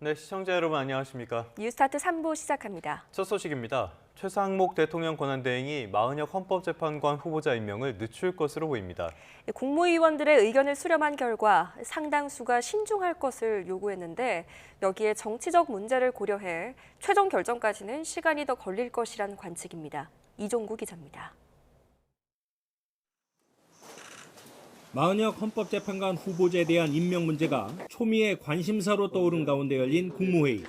네, 시청자 여러분 안녕하십니까? 뉴스타트 3부 시작합니다. 첫 소식입니다. 최상목 대통령 권한대행이 마은혁 헌법재판관 후보자 임명을 늦출 것으로 보입니다. 국무위원들의 의견을 수렴한 결과 상당수가 신중할 것을 요구했는데 여기에 정치적 문제를 고려해 최종 결정까지는 시간이 더 걸릴 것이란 관측입니다. 이종구 기자입니다. 마은혁 헌법재판관 후보자에 대한 임명 문제가 초미의 관심사로 떠오른 가운데 열린 국무회의.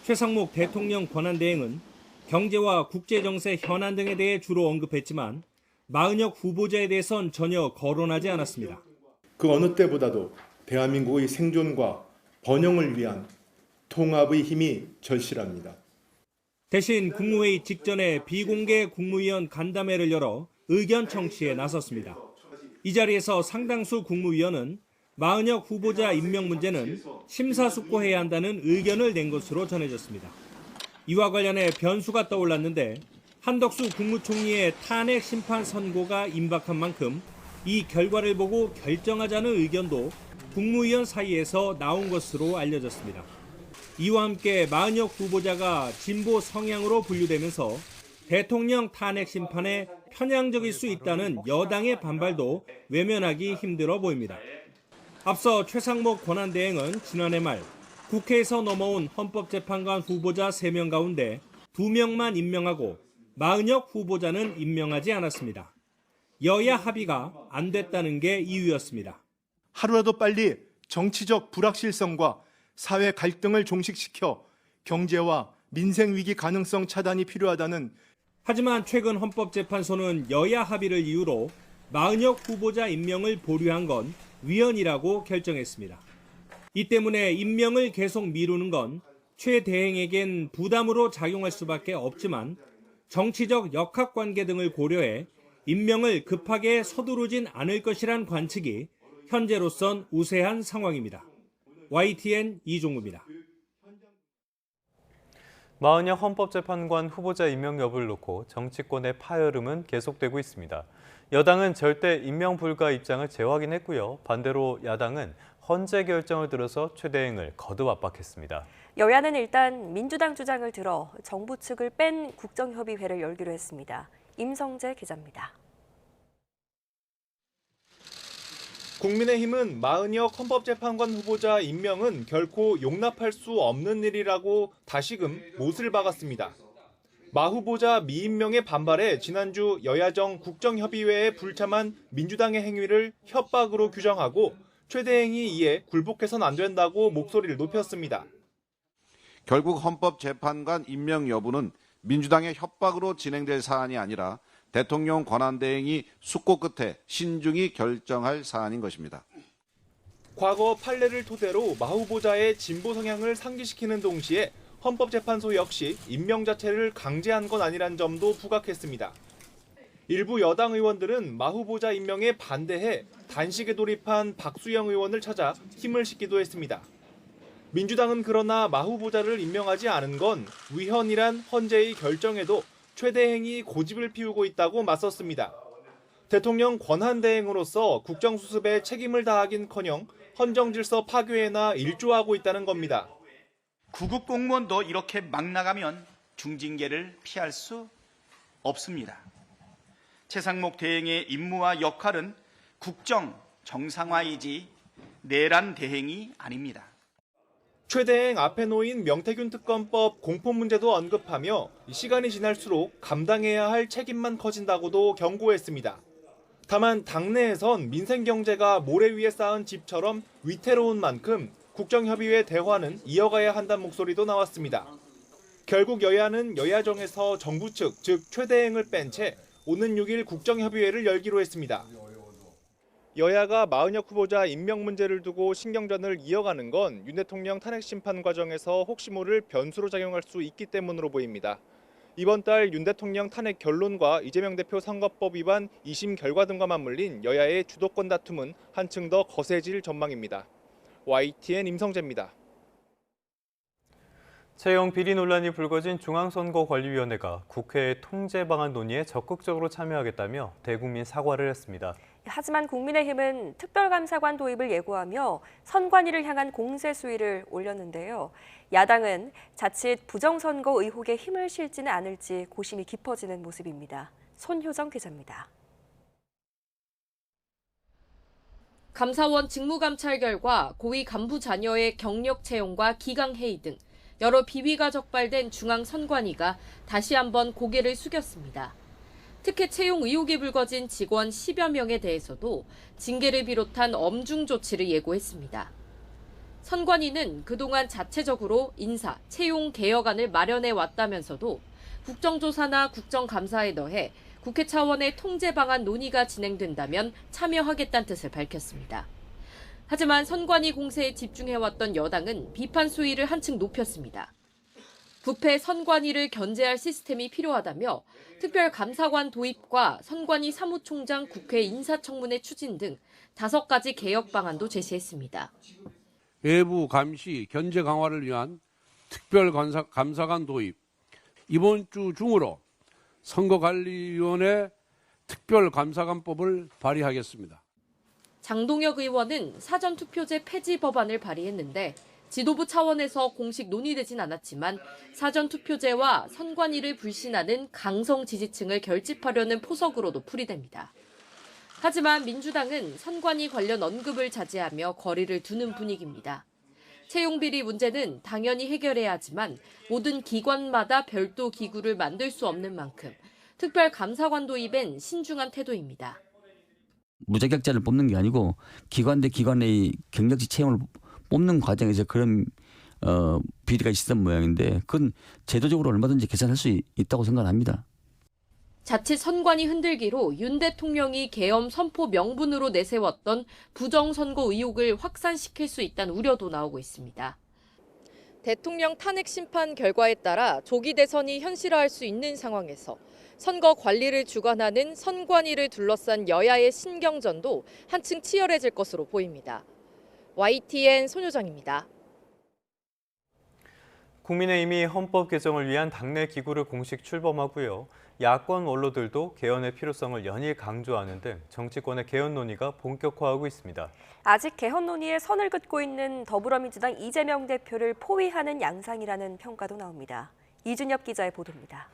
최상목 대통령 권한대행은 경제와 국제정세 현안 등에 대해 주로 언급했지만 마은혁 후보자에 대해선 전혀 거론하지 않았습니다. 그 어느 때보다도 대한민국의 생존과 번영을 위한 통합의 힘이 절실합니다. 대신 국무회의 직전에 비공개 국무위원 간담회를 열어 의견 청취에 나섰습니다. 이 자리에서 상당수 국무위원은 마은혁 후보자 임명 문제는 심사숙고해야 한다는 의견을 낸 것으로 전해졌습니다. 이와 관련해 변수가 떠올랐는데 한덕수 국무총리의 탄핵 심판 선고가 임박한 만큼 이 결과를 보고 결정하자는 의견도 국무위원 사이에서 나온 것으로 알려졌습니다. 이와 함께 마은혁 후보자가 진보 성향으로 분류되면서 대통령 탄핵 심판에 편향적일 수 있다는 여당의 반발도 외면하기 힘들어 보입니다. 앞서 최상목 권한대행은 지난해 말 국회에서 넘어온 헌법재판관 후보자 3명 가운데 2명만 임명하고 마은혁 후보자는 임명하지 않았습니다. 여야 합의가 안 됐다는 게 이유였습니다. 하루라도 빨리 정치적 불확실성과 사회 갈등을 종식시켜 경제와 민생 위기 가능성 차단이 필요하다는. 하지만 최근 헌법재판소는 여야 합의를 이유로 마은혁 후보자 임명을 보류한 건 위헌이라고 결정했습니다. 이 때문에 임명을 계속 미루는 건 최 대행에겐 부담으로 작용할 수밖에 없지만 정치적 역학관계 등을 고려해 임명을 급하게 서두르진 않을 것이란 관측이 현재로선 우세한 상황입니다. YTN 이종구입니다. 마은혁 헌법재판관 후보자 임명 여부를 놓고 정치권의 파열음은 계속되고 있습니다. 여당은 절대 임명 불가 입장을 재확인했고요. 반대로 야당은 헌재 결정을 들어서 최 대행을 거듭 압박했습니다. 여야는 일단 민주당 주장을 들어 정부 측을 뺀 국정협의회를 열기로 했습니다. 임성재 기자입니다. 국민의힘은 마은혁 헌법재판관 후보자 임명은 결코 용납할 수 없는 일이라고 다시금 못을 박았습니다. 마 후보자 미임명에 반발해 지난주 여야정 국정협의회에 불참한 민주당의 행위를 협박으로 규정하고 최 대행이 이에 굴복해선 안 된다고 목소리를 높였습니다. 결국 헌법재판관 임명 여부는 민주당의 협박으로 진행될 사안이 아니라 대통령 권한대행이 숙고 끝에 신중히 결정할 사안인 것입니다. 과거 판례를 토대로 마 후보자의 진보 성향을 상기시키는 동시에 헌법재판소 역시 임명 자체를 강제한 건 아니란 점도 부각했습니다. 일부 여당 의원들은 마 후보자 임명에 반대해 단식에 돌입한 박수영 의원을 찾아 힘을 싣기도 했습니다. 민주당은 그러나 마 후보자를 임명하지 않은 건 위헌이란 헌재의 결정에도 최 대행이 고집을 피우고 있다고 맞섰습니다. 대통령 권한대행으로서 국정수습에 책임을 다하긴커녕 헌정질서 파괴에나 일조하고 있다는 겁니다. 구급 공무원도 이렇게 막 나가면 중징계를 피할 수 없습니다. 최상목 대행의 임무와 역할은 국정 정상화이지 내란 대행이 아닙니다. 최 대행 앞에 놓인 명태균 특검법 공포 문제도 언급하며 시간이 지날수록 감당해야 할 책임만 커진다고도 경고했습니다. 다만 당내에선 민생 경제가 모래 위에 쌓은 집처럼 위태로운 만큼 국정협의회 대화는 이어가야 한다는 목소리도 나왔습니다. 결국 여야는 여야정에서 정부 측, 즉 최 대행을 뺀 채 오는 6일 국정협의회를 열기로 했습니다. 여야가 마은혁 후보자 임명 문제를 두고 신경전을 이어가는 건 윤 대통령 탄핵 심판 과정에서 혹시 모를 변수로 작용할 수 있기 때문으로 보입니다. 이번 달 윤 대통령 탄핵 결론과 이재명 대표 선거법 위반 2심 결과 등과 맞물린 여야의 주도권 다툼은 한층 더 거세질 전망입니다. YTN 임성재입니다. 채용 비리 논란이 불거진 중앙선거관리위원회가 국회 통제 방안 논의에 적극적으로 참여하겠다며 대국민 사과를 했습니다. 하지만 국민의힘은 특별감사관 도입을 예고하며 선관위를 향한 공세 수위를 올렸는데요. 야당은 자칫 부정선거 의혹에 힘을 실지는 않을지 고심이 깊어지는 모습입니다. 손효정 기자입니다. 감사원 직무감찰 결과 고위 간부 자녀의 경력 채용과 기강회의 등 여러 비위가 적발된 중앙선관위가 다시 한번 고개를 숙였습니다. 특혜 채용 의혹이 불거진 직원 10여 명에 대해서도 징계를 비롯한 엄중 조치를 예고했습니다. 선관위는 그동안 자체적으로 인사, 채용 개혁안을 마련해 왔다면서도 국정조사나 국정감사에 더해 국회 차원의 통제 방안 논의가 진행된다면 참여하겠다는 뜻을 밝혔습니다. 하지만 선관위 공세에 집중해왔던 여당은 비판 수위를 한층 높였습니다. 부패 선관위를 견제할 시스템이 필요하다며 특별감사관 도입과 선관위 사무총장 국회 인사청문회 추진 등 5가지 개혁 방안도 제시했습니다. 외부 감시, 견제 강화를 위한 특별감사관 도입, 이번 주 중으로 선거관리위원회 특별감사관법을 발의하겠습니다. 장동혁 의원은 사전투표제 폐지 법안을 발의했는데 지도부 차원에서 공식 논의되진 않았지만 사전투표제와 선관위를 불신하는 강성 지지층을 결집하려는 포석으로도 풀이됩니다. 하지만 민주당은 선관위 관련 언급을 자제하며 거리를 두는 분위기입니다. 채용비리 문제는 당연히 해결해야 하지만 모든 기관마다 별도 기구를 만들 수 없는 만큼 특별감사관 도입엔 신중한 태도입니다. 무자격자를 뽑는 게 아니고 기관 대 기관의 경력직 채용을 뽑는 과정에서 그런 비리가 있었던 모양인데 그건 제도적으로 얼마든지 개선할 수 있다고 생각합니다. 자칫 선관위 흔들기로 윤 대통령이 계엄 선포 명분으로 내세웠던 부정선거 의혹을 확산시킬 수 있다는 우려도 나오고 있습니다. 대통령 탄핵 심판 결과에 따라 조기 대선이 현실화할 수 있는 상황에서 선거 관리를 주관하는 선관위를 둘러싼 여야의 신경전도 한층 치열해질 것으로 보입니다. YTN 손효정입니다. 국민의힘이 헌법 개정을 위한 당내 기구를 공식 출범하고요. 야권 원로들도 개헌의 필요성을 연일 강조하는 등 정치권의 개헌 논의가 본격화하고 있습니다. 아직 개헌 논의에 선을 긋고 있는 더불어민주당 이재명 대표를 포위하는 양상이라는 평가도 나옵니다. 이준엽 기자의 보도입니다.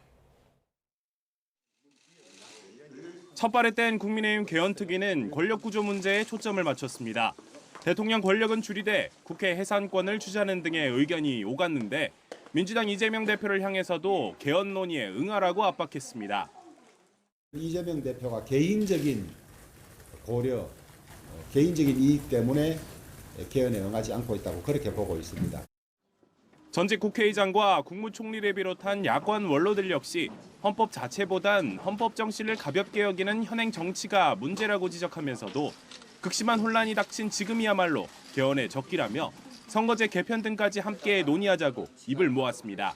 첫 발에 뗀 국민의힘 개헌특위는 권력구조 문제에 초점을 맞췄습니다. 대통령 권력은 줄이되 국회 해산권을 주자는 등의 의견이 오갔는데 민주당 이재명 대표를 향해서도 개헌 논의에 응하라고 압박했습니다. 이재명 대표가 개인적인 고려, 개인적인 이익 때문에 개헌에 응하지 않고 있다고 그렇게 보고 있습니다. 전직 국회의장과 국무총리를 비롯한 야권 원로들 역시 헌법 자체보단 헌법 정신을 가볍게 여기는 현행 정치가 문제라고 지적하면서도 극심한 혼란이 닥친 지금이야말로 개헌의 적기라며 선거제 개편 등까지 함께 논의하자고 입을 모았습니다.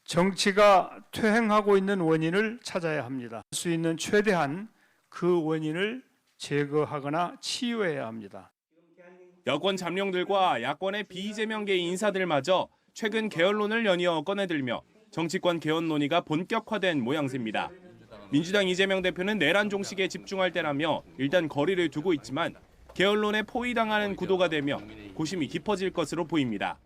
정치가 퇴행하고 있는 원인을 찾아야 합니다. 할 수 있는 최대한 그 원인을 제거하거나 치유해야 합니다. 여권 잠룡들과 야권의 비이재명계 인사들마저 최근 개헌론을 연이어 꺼내들며 정치권 개헌 논의가 본격화된 모양새입니다. 민주당 이재명 대표는 내란 종식에 집중할 때라며 일단 거리를 두고 있지만 개헌론에 포위당하는 구도가 되며 고심이 깊어질 것으로 보입니다.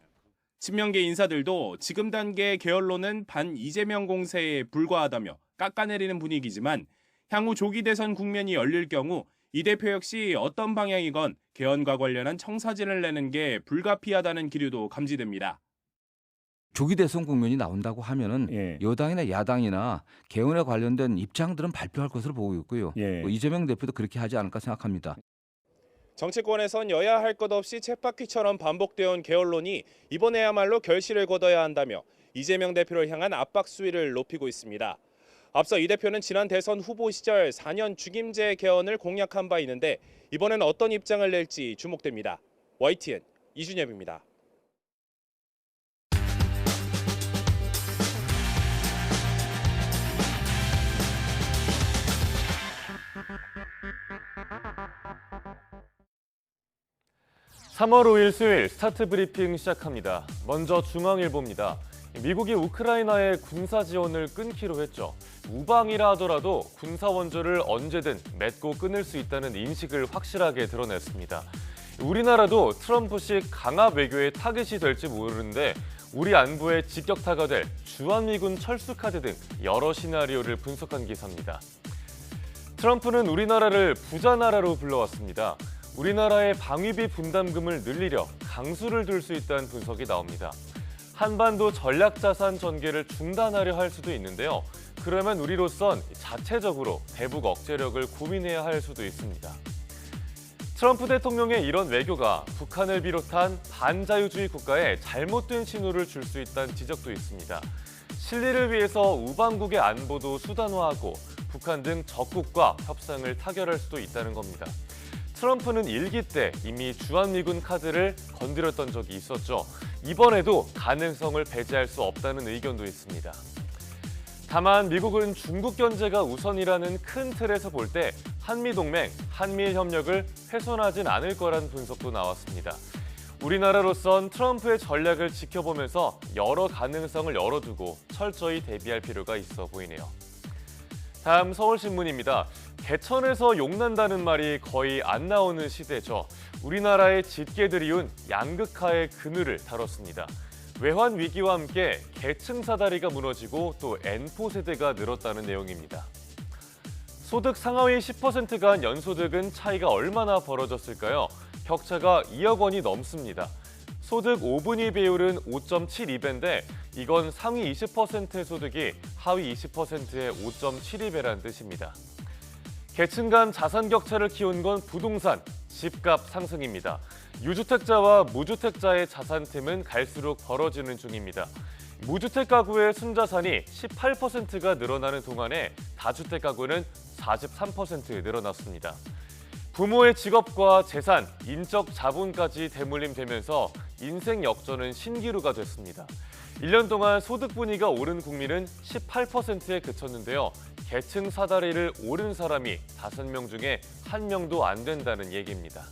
친명계 인사들도 지금 단계의 개헌론은 반 이재명 공세에 불과하다며 깎아내리는 분위기지만 향후 조기 대선 국면이 열릴 경우 이 대표 역시 어떤 방향이건 개헌과 관련한 청사진을 내는 게 불가피하다는 기류도 감지됩니다. 조기 대선 국면이 나온다고 하면은 여당이나 야당이나 개헌에 관련된 입장들은 발표할 것으로 보고 있고요. 이재명 대표도 그렇게 하지 않을까 생각합니다. 정치권에선 여야 할 것 없이 쳇바퀴처럼 반복되어 온 개헌론이 이번에야말로 결실을 거둬야 한다며 이재명 대표를 향한 압박 수위를 높이고 있습니다. 앞서 이 대표는 지난 대선 후보 시절 4년 중임제 개헌을 공약한 바 있는데 이번엔 어떤 입장을 낼지 주목됩니다. YTN 이준엽입니다. (3월 5일) 수요일 스타트 브리핑 시작합니다. 먼저 중앙일보입니다. 미국이 우크라이나의 군사 지원을 끊기로 했죠. 우방이라 하더라도 군사 원조를 언제든 맺고 끊을 수 있다는 인식을 확실하게 드러냈습니다. 우리나라도 트럼프식 강압 외교의 타깃이 될지 모르는데 우리 안보의 직격타가 될 주한미군 철수카드 등 여러 시나리오를 분석한 기사입니다. 트럼프는 우리나라를 부자 나라로 불러왔습니다. 우리나라의 방위비 분담금을 늘리려 강수를 둘 수 있다는 분석이 나옵니다. 한반도 전략자산 전개를 중단하려 할 수도 있는데요. 그러면 우리로선 자체적으로 대북 억제력을 고민해야 할 수도 있습니다. 트럼프 대통령의 이런 외교가 북한을 비롯한 반자유주의 국가에 잘못된 신호를 줄 수 있다는 지적도 있습니다. 실리를 위해서 우방국의 안보도 수단화하고 북한 등 적국과 협상을 타결할 수도 있다는 겁니다. 트럼프는 일기 때 이미 주한미군 카드를 건드렸던 적이 있었죠. 이번에도 가능성을 배제할 수 없다는 의견도 있습니다. 다만 미국은 중국 견제가 우선이라는 큰 틀에서 볼 때 한미동맹, 한미일 협력을 훼손하진 않을 거라는 분석도 나왔습니다. 우리나라로선 트럼프의 전략을 지켜보면서 여러 가능성을 열어두고 철저히 대비할 필요가 있어 보이네요. 다음 서울신문입니다. 개천에서 용난다는 말이 거의 안 나오는 시대죠. 우리나라의 짙게 이운 양극화의 그늘을 다뤘습니다. 외환 위기와 함께 계층 사다리가 무너지고 또 N포 세대가 늘었다는 내용입니다. 소득 상하위 10%가 한 연소득은 차이가 얼마나 벌어졌을까요? 격차가 2억 원이 넘습니다. 소득 5분위 비율은 5.72배인데 이건 상위 20%의 소득이 하위 20%의 5.72배라는 뜻입니다. 계층 간 자산 격차를 키운 건 부동산, 집값 상승입니다. 유주택자와 무주택자의 자산 틈은 갈수록 벌어지는 중입니다. 무주택 가구의 순자산이 18%가 늘어나는 동안에 다주택 가구는 43% 늘어났습니다. 부모의 직업과 재산, 인적 자본까지 대물림되면서 인생 역전은 신기루가 됐습니다. 1년 동안 소득 분위기가 오른 국민은 18%에 그쳤는데요. 계층 사다리를 오른 사람이 5명 중에 1명도 안 된다는 얘기입니다.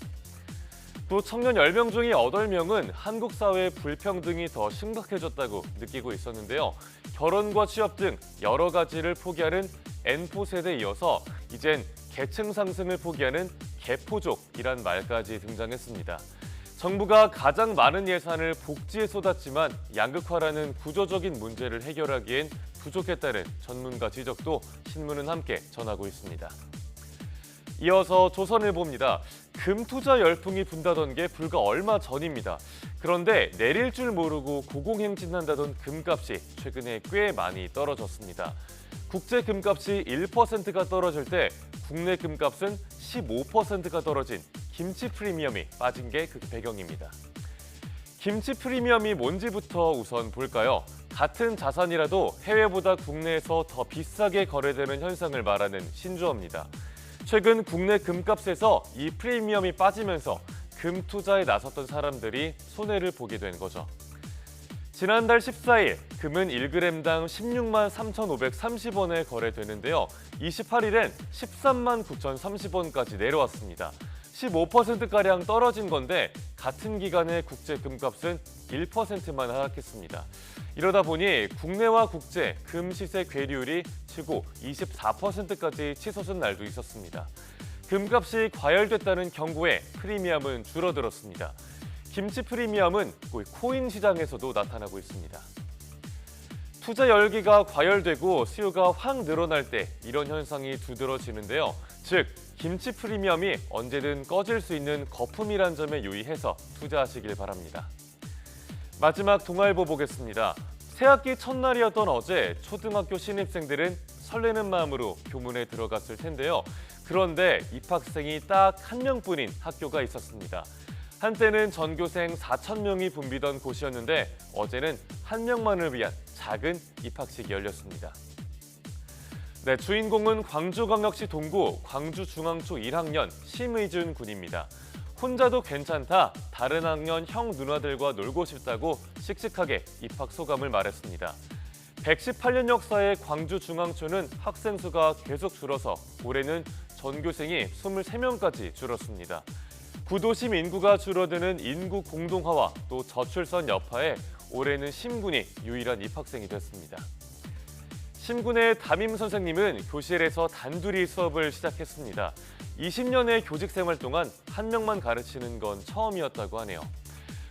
또 청년 10명 중에 8명은 한국 사회의 불평등이 더 심각해졌다고 느끼고 있었는데요. 결혼과 취업 등 여러 가지를 포기하는 N포 세대에 이어서 이젠 계층 상승을 포기하는 개포족이란 말까지 등장했습니다. 정부가 가장 많은 예산을 복지에 쏟았지만 양극화라는 구조적인 문제를 해결하기엔 부족했다는 전문가 지적도 신문은 함께 전하고 있습니다. 이어서 조선일보입니다. 금 투자 열풍이 분다던 게 불과 얼마 전입니다. 그런데 내릴 줄 모르고 고공행진한다던 금값이 최근에 꽤 많이 떨어졌습니다. 국제 금값이 1%가 떨어질 때 국내 금값은 15%가 떨어진 김치 프리미엄이 빠진 게 그 배경입니다. 김치 프리미엄이 뭔지부터 우선 볼까요? 같은 자산이라도 해외보다 국내에서 더 비싸게 거래되는 현상을 말하는 신조어입니다. 최근 국내 금값에서 이 프리미엄이 빠지면서 금 투자에 나섰던 사람들이 손해를 보게 된 거죠. 지난달 14일 금은 1g당 16만 3,530원에 거래되는데요. 28일엔 13만 9,030원까지 내려왔습니다. 15%가량 떨어진 건데 같은 기간에 국제 금값은 1%만 하락했습니다. 이러다 보니 국내와 국제 금 시세 괴리율이 최고 24%까지 치솟은 날도 있었습니다. 금값이 과열됐다는 경고에 프리미엄은 줄어들었습니다. 김치 프리미엄은 코인 시장에서도 나타나고 있습니다. 투자 열기가 과열되고 수요가 확 늘어날 때 이런 현상이 두드러지는데요. 즉, 김치 프리미엄이 언제든 꺼질 수 있는 거품이란 점에 유의해서 투자하시길 바랍니다. 마지막 동아일보 보겠습니다. 새학기 첫날이었던 어제 초등학교 신입생들은 설레는 마음으로 교문에 들어갔을 텐데요. 그런데 입학생이 딱 1명뿐인 학교가 있었습니다. 한때는 전교생 4,000명이 붐비던 곳이었는데 어제는 1명만을 위한 작은 입학식이 열렸습니다. 네, 주인공은 광주광역시 동구 광주중앙초 1학년 심의준 군입니다. 혼자도 괜찮다, 다른 학년 형 누나들과 놀고 싶다고 씩씩하게 입학 소감을 말했습니다. 118년 역사의 광주중앙초는 학생 수가 계속 줄어서 올해는 전교생이 23명까지 줄었습니다. 구도심 인구가 줄어드는 인구 공동화와 또 저출산 여파에 올해는 심군이 유일한 입학생이 됐습니다. 신군의 담임 선생님은 교실에서 단둘이 수업을 시작했습니다. 20년의 교직 생활 동안 한 명만 가르치는 건 처음이었다고 하네요.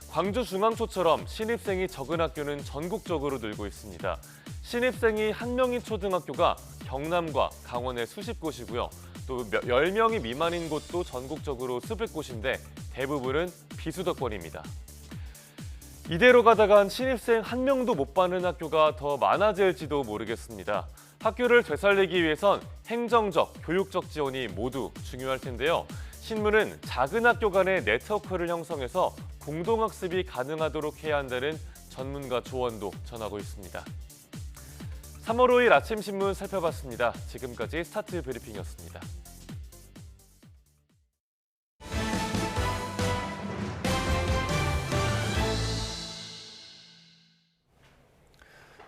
광주중앙초처럼 신입생이 적은 학교는 전국적으로 늘고 있습니다. 신입생이 한 명인 초등학교가 경남과 강원의 수십 곳이고요. 또 10명이 미만인 곳도 전국적으로 수백 곳인데 대부분은 비수도권입니다. 이대로 가다간 신입생 한 명도 못 받는 학교가 더 많아질지도 모르겠습니다. 학교를 되살리기 위해선 행정적, 교육적 지원이 모두 중요할 텐데요. 신문은 작은 학교 간의 네트워크를 형성해서 공동학습이 가능하도록 해야 한다는 전문가 조언도 전하고 있습니다. 3월 5일 아침 신문 살펴봤습니다. 지금까지 스타트 브리핑이었습니다.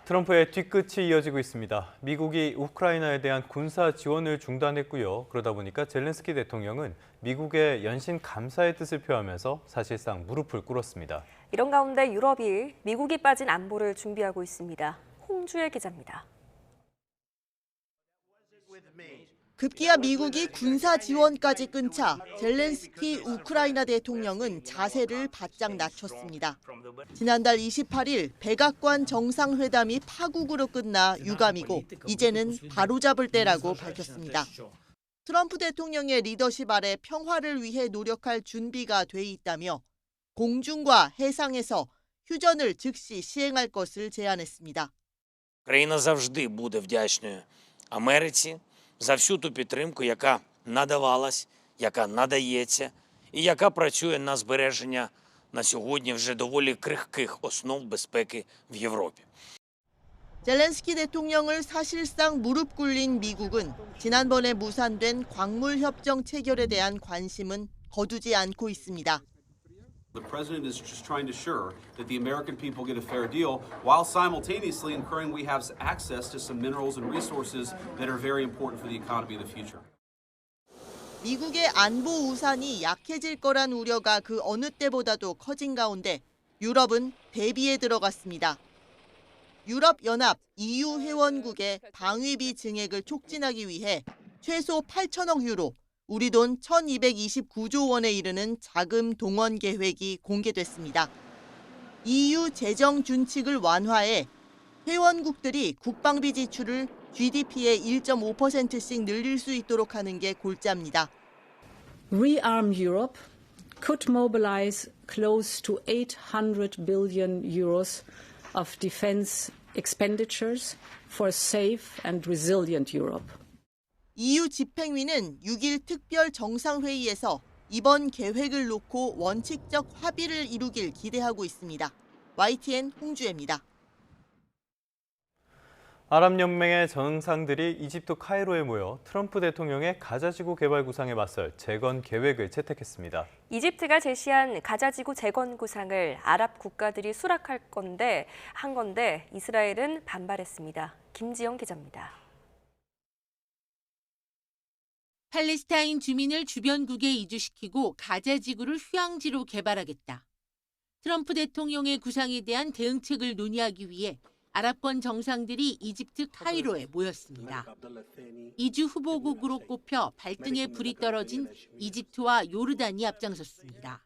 트럼프의 뒤끝이 이어지고 있습니다. 미국이 우크라이나에 대한 군사 지원을 중단했고요. 그러다 보니까 젤렌스키 대통령은 미국의 연신 감사의 뜻을 표하면서 사실상 무릎을 꿇었습니다. 이런 가운데 유럽이 미국이 빠진 안보를 준비하고 있습니다. 홍주혜 기자입니다. 급기야 미국이 군사 지원까지 끊자 젤렌스키 우크라이나 대통령은 자세를 바짝 낮췄습니다. 지난달 28일 백악관 정상회담이 파국으로 끝나 유감이고 이제는 바로잡을 때라고 밝혔습니다. 트럼프 대통령의 리더십 아래 평화를 위해 노력할 준비가 돼 있다며 공중과 해상에서 휴전을 즉시 시행할 것을 제안했습니다. Країна завжди буде вдячною Америці за всю ту підтримку, яка надавалась, яка надається і яка працює на збереження на сьогодні вже доволі крихких основ безпеки в Європі. 젤렌스키 대통령을 사실상 무릎 꿇린 미국은 지난번에 무산된 광물 협정 체결에 대한 관심은 거두지 않고 있습니다. The president is just trying to ensure that the American people get a fair deal while simultaneously ensuring we have access to some minerals and resources that are very important for the economy of the future. 미국의 안보 우산이 약해질 거란 우려가 그 어느 때보다도 커진 가운데 유럽은 대비에 들어갔습니다. 유럽연합 EU 회원국의 방위비 증액을 촉진하기 위해 최소 8천억 유로, 우리 돈 1229조 원에 이르는 자금 동원 계획이 공개됐습니다. EU 재정 준칙을 완화해 회원국들이 국방비 지출을 GDP의 1.5%씩 늘릴 수 있도록 하는 게 골자입니다. Rearm Europe could mobilize close to 800 billion euros of defense expenditures for a safe and resilient Europe. EU 집행위는 6일 특별 정상회의에서 이번 계획을 놓고 원칙적 합의를 이루길 기대하고 있습니다. YTN 홍주혜입니다. 아랍연맹의 정상들이 이집트 카이로에 모여 트럼프 대통령의 가자지구 개발 구상에 맞설 재건 계획을 채택했습니다. 이집트가 제시한 가자지구 재건 구상을 아랍 국가들이 수락할 건데 이스라엘은 반발했습니다. 김지영 기자입니다. 팔레스타인 주민을 주변국에 이주시키고 가자지구를 휴양지로 개발하겠다. 트럼프 대통령의 구상에 대한 대응책을 논의하기 위해 아랍권 정상들이 이집트 카이로에 모였습니다. 이주 후보국으로 꼽혀 발등에 불이 떨어진 이집트와 요르단이 앞장섰습니다.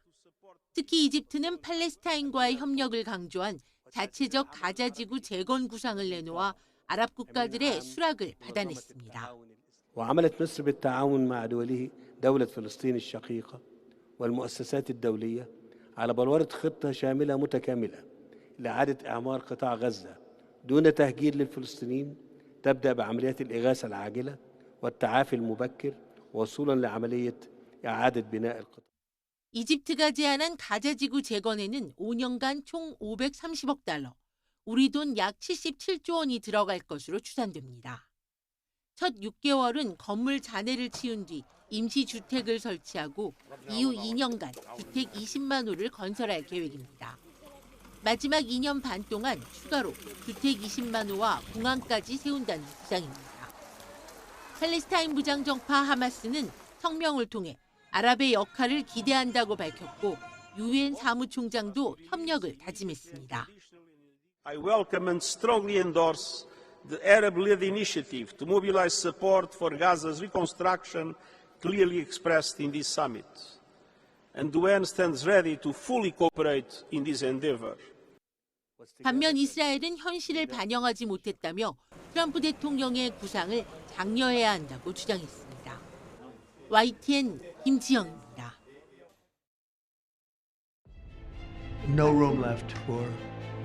특히 이집트는 팔레스타인과의 협력을 강조한 자체적 가자지구 재건 구상을 내놓아 아랍 국가들의 수락을 받아냈습니다. وعملت مصر بالتعاون مع دولة فلسطين الشقيقة والمؤسسات الدولية على بلورة خطة شاملة متكاملة لإعادة إعمار قطاع غزة دون تهجير للفلسطينيين تبدأ بعمليات الإغاثة العاجلة والتعافي المبكر وصولا لعملية إعادة بناء القطاع. 이집트가 제안한 가자지구 재건에는 5년간 총 530억 달러, 우리 돈 약 77조 원이 들어갈 것으로 추산됩니다. 첫 6개월은 건물 잔해를 치운 뒤 임시주택을 설치하고 이후 2년간 주택 20만 호를 건설할 계획입니다. 마지막 2년 반 동안 추가로 주택 20만 호와 공항까지 세운다는 구상입니다. 팔레스타인 무장정파 하마스는 성명을 통해 아랍의 역할을 기대한다고 밝혔고 유엔 사무총장도 협력을 다짐했습니다. I welcome and strongly endorse the Arab-led initiative to mobilize support for Gaza's reconstruction clearly expressed in this summit. And the UN stands ready to fully cooperate in this endeavor. 반면 이스라엘은 현실을 반영하지 못했다며 트럼프 대통령의 구상을 장려해야 한다고 주장했습니다. YTN 김지영입니다. No room left for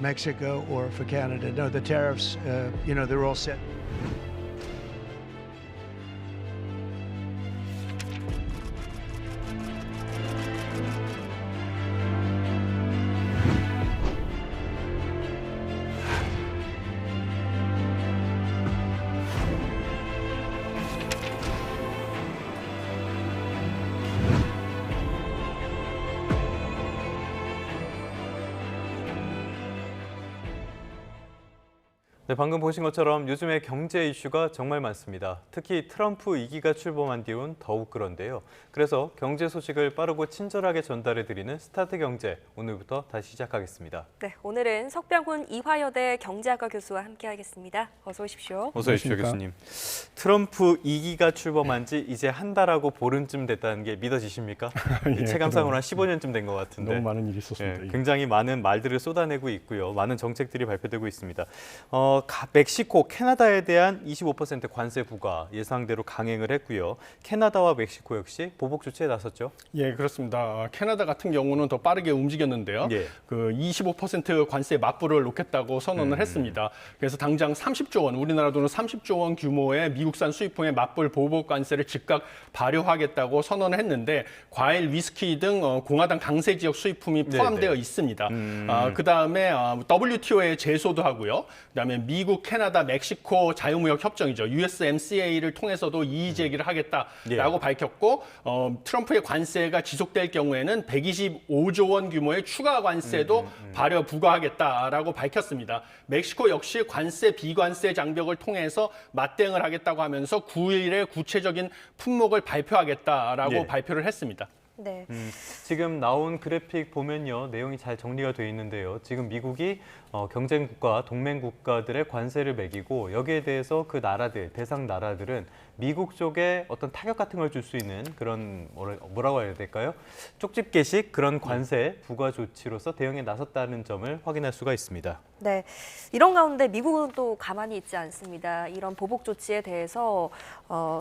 Mexico or for Canada. No, the tariffs, they're all set. 네, 방금 보신 것처럼 요즘에 경제 이슈가 정말 많습니다. 특히 트럼프 2기가 출범한 뒤엔 더욱 그런데요. 그래서 경제 소식을 빠르고 친절하게 전달해드리는 스타트 경제, 오늘부터 다시 시작하겠습니다. 네, 오늘은 석병훈 이화여대 경제학과 교수와 함께하겠습니다. 어서 오십시오. 어서 오십시오, 교수님. 트럼프 2기가 출범한 지 이제 한 달하고 보름쯤 됐다는 게 믿어지십니까? 예, 체감상으로 한 15년쯤 된 것 같은데. 너무 많은 일이 있었습니다. 예, 굉장히 많은 말들을 쏟아내고 있고요. 많은 정책들이 발표되고 있습니다. 멕시코, 캐나다에 대한 25% 관세 부과 예상대로 강행을 했고요. 캐나다와 멕시코 역시 보복 조치에 나섰죠. 예, 그렇습니다. 캐나다 같은 경우는 더 빠르게 움직였는데요. 예. 그 25% 관세 맞불을 놓겠다고 선언을 했습니다. 그래서 당장 30조 원, 우리나라 돈은 30조 원 규모의 미국산 수입품의 맞불 보복 관세를 즉각 발효하겠다고 선언을 했는데 과일, 위스키 등 공화당 강세 지역 수입품이 포함되어 있습니다. 그다음에 WTO에 제소도 하고요. 그다음에 미국, 캐나다, 멕시코 자유무역 협정이죠. USMCA를 통해서도 이의 제기를 하겠다라고 밝혔고 트럼프의 관세가 지속될 경우에는 125조 원 규모의 추가 관세도 발효 부과하겠다라고 밝혔습니다. 멕시코 역시 관세, 비관세 장벽을 통해서 맞대응을 하겠다고 하면서 9일에 구체적인 품목을 발표하겠다라고 발표를 했습니다. 네. 지금 나온 그래픽 보면요. 내용이 잘 정리가 돼 있는데요. 지금 미국이 경쟁 국가, 동맹 국가들의 관세를 매기고 여기에 대해서 그 나라들, 대상 나라들은 미국 쪽에 어떤 타격 같은 걸 줄 수 있는 그런 뭐라고 해야 될까요? 쪽집게식 그런 관세 부과 조치로서 대응에 나섰다는 점을 확인할 수가 있습니다. 네, 이런 가운데 미국은 또 가만히 있지 않습니다. 이런 보복 조치에 대해서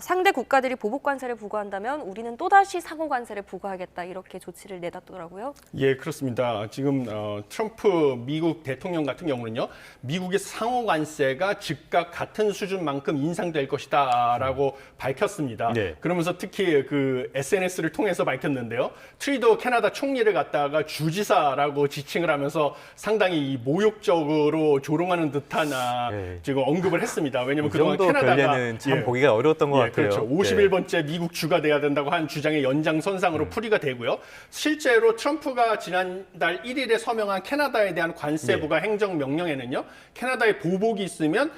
상대 국가들이 보복 관세를 부과한다면 우리는 또다시 상호 관세를 부과하겠다 이렇게 조치를 내놨더라고요. 예, 그렇습니다. 지금 트럼프 미국 대통령 같은 경우는요. 미국의 상호 관세가 즉각 같은 수준만큼 인상될 것이다라고 밝혔습니다. 네. 그러면서 특히 그 SNS를 통해서 밝혔는데요. 트리도 캐나다 총리를 갖다가 주지사라고 지칭을 하면서 상당히 모욕적으로 조롱하는 듯한 지금 언급을 했습니다. 왜냐하면 그동안 캐나다가 결례는 참 보기가 어려웠던 것 같아요. 그렇죠. 51번째 미국 주가 돼야 된다고 한 주장의 연장선상으로 풀이가 되고요. 실제로 트럼프가 지난달 1일에 서명한 캐나다에 대한 관세 부과 행정명령에는요. 캐나다에 보복이 있으면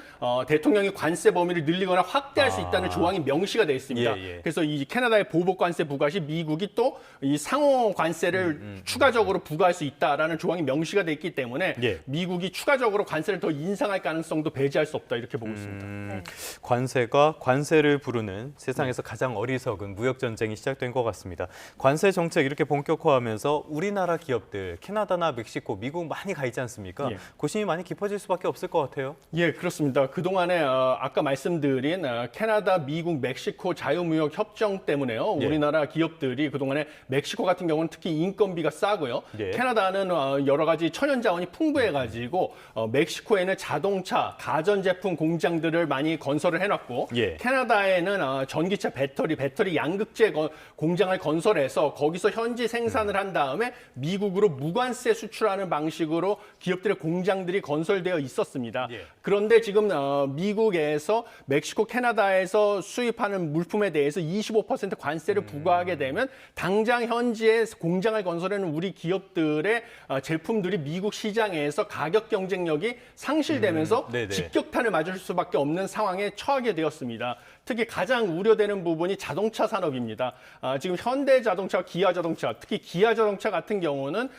대통령이 관세 범위를 늘리거나 확대할 수 있다는 조항이 명시가 되어 있습니다. 그래서 이 캐나다의 보복 관세 부과 시 미국이 또 이 상호 관세를 추가적으로 부과할 수 있다라는 조항이 명시가 되어 있기 때문에 미국이 추가적으로 관세를 더 인상할 가능성도 배제할 수 없다 이렇게 보고 있습니다. 관세가 관세를 부르는 세상에서 가장 어리석은 무역 전쟁이 시작된 것 같습니다. 관세 정책 이렇게 본격화하면서 우리나라 기업들 캐나다나 멕시코, 미국 많이 가 있지 않습니까? 고심이 많이 깊어질 수밖에 없을 것 같아요. 예, 그렇습니다. 그동안에 아까 말씀드린 캐나다, 미국, 멕시코 자유무역 협정 때문에요. 우리나라 기업들이 그동안에 멕시코 같은 경우는 특히 인건비가 싸고요. 캐나다는 여러 가지 천연 자원이 풍부해가지고 멕시코에는 자동차, 가전제품 공장들을 많이 건설을 해놨고 캐나다에는 전기차 배터리 양극재 공장을 건설해서 거기서 현지 생산을 한 다음에 미국으로 무관세 수출하는 방식으로 기업들의 공장들이 건설되어 있었습니다. 그런데 지금 미국에서 멕시코, 캐나다에서 수입하는 물품에 대해서 25% 관세를 부과하게 되면 당장 현지에 공장을 건설하는 우리 기업들의 제품들이 미국 시장에서 가격 경쟁력이 상실되면서 직격탄을 맞을 수밖에 없는 상황에 처하게 되었습니다. 특히 가장 우려되는 부분이 자동차 산업입니다. 지금 현대자동차, 기아자동차, 특히 기아자동차 같은 경우는